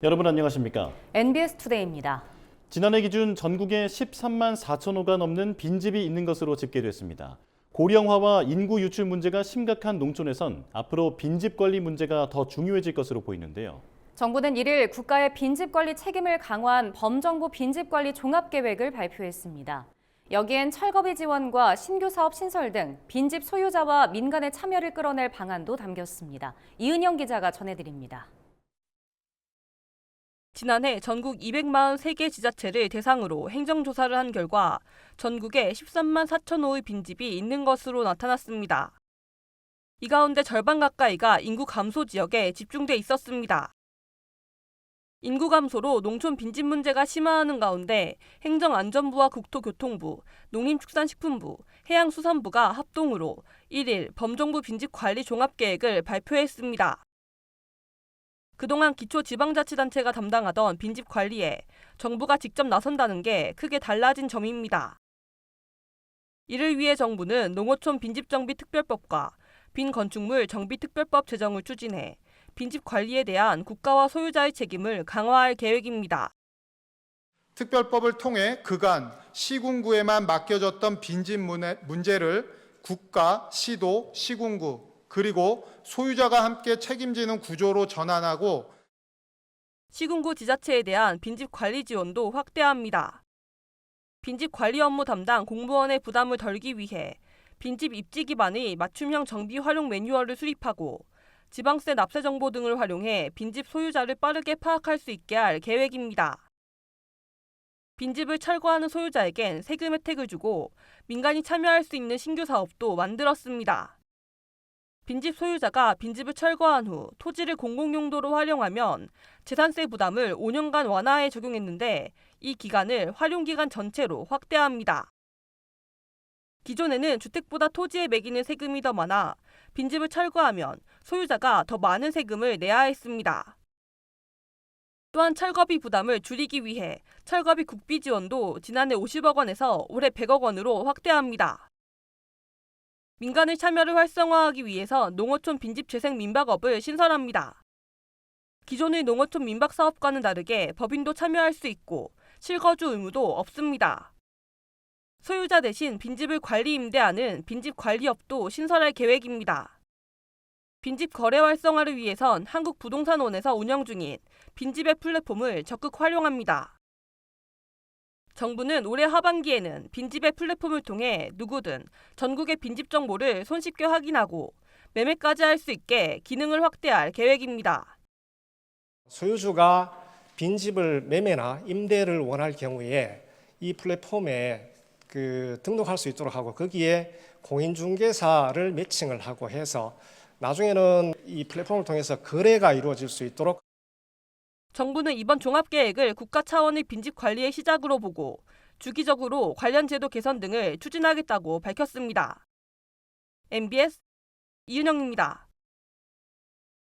여러분 안녕하십니까? NBS 투데이입니다. 지난해 기준 전국에 13만 4천 호가 넘는 빈집이 있는 것으로 집계됐습니다. 고령화와 인구 유출 문제가 심각한 농촌에선 앞으로 빈집 관리 문제가 더 중요해질 것으로 보이는데요. 정부는 1일 국가의 빈집 관리 책임을 강화한 범정부 빈집 관리 종합계획을 발표했습니다. 여기엔 철거비 지원과 신규 사업 신설 등 빈집 소유자와 민간의 참여를 끌어낼 방안도 담겼습니다. 이은영 기자가 전해드립니다. 지난해 전국 243개 지자체를 대상으로 행정조사를 한 결과 전국에 13만 4천 호의 빈집이 있는 것으로 나타났습니다. 이 가운데 절반 가까이가 인구 감소 지역에 집중돼 있었습니다. 인구 감소로 농촌 빈집 문제가 심화하는 가운데 행정안전부와 국토교통부, 농림축산식품부, 해양수산부가 합동으로 1일 범정부 빈집 관리 종합계획을 발표했습니다. 그동안 기초지방자치단체가 담당하던 빈집 관리에 정부가 직접 나선다는 게 크게 달라진 점입니다. 이를 위해 정부는 농어촌 빈집정비특별법과 빈건축물 정비특별법 제정을 추진해 빈집 관리에 대한 국가와 소유자의 책임을 강화할 계획입니다. 특별법을 통해 그간 시군구에만 맡겨졌던 빈집 문제를 국가, 시도, 시군구 그리고 소유자가 함께 책임지는 구조로 전환하고 시군구 지자체에 대한 빈집 관리 지원도 확대합니다. 빈집 관리 업무 담당 공무원의 부담을 덜기 위해 빈집 입지 기반의 맞춤형 정비 활용 매뉴얼을 수립하고 지방세 납세 정보 등을 활용해 빈집 소유자를 빠르게 파악할 수 있게 할 계획입니다. 빈집을 철거하는 소유자에겐 세금 혜택을 주고 민간이 참여할 수 있는 신규 사업도 만들었습니다. 빈집 소유자가 빈집을 철거한 후 토지를 공공용도로 활용하면 재산세 부담을 5년간 완화해 적용했는데 이 기간을 활용기간 전체로 확대합니다. 기존에는 주택보다 토지에 매기는 세금이 더 많아 빈집을 철거하면 소유자가 더 많은 세금을 내야 했습니다. 또한 철거비 부담을 줄이기 위해 철거비 국비 지원도 지난해 50억 원에서 올해 100억 원으로 확대합니다. 민간의 참여를 활성화하기 위해서 농어촌 빈집 재생 민박업을 신설합니다. 기존의 농어촌 민박 사업과는 다르게 법인도 참여할 수 있고 실거주 의무도 없습니다. 소유자 대신 빈집을 관리 임대하는 빈집 관리업도 신설할 계획입니다. 빈집 거래 활성화를 위해선 한국부동산원에서 운영 중인 빈집의 플랫폼을 적극 활용합니다. 정부는 올해 하반기에는 빈집의 플랫폼을 통해 누구든 전국의 빈집 정보를 손쉽게 확인하고 매매까지 할 수 있게 기능을 확대할 계획입니다. 소유주가 빈집을 매매나 임대를 원할 경우에 이 플랫폼에 등록할 수 있도록 하고 거기에 공인중개사를 매칭을 하고 해서 나중에는 이 플랫폼을 통해서 거래가 이루어질 수 있도록 정부는 이번 종합계획을 국가 차원의 빈집 관리의 시작으로 보고 주기적으로 관련 제도 개선 등을 추진하겠다고 밝혔습니다. MBS 이은영입니다.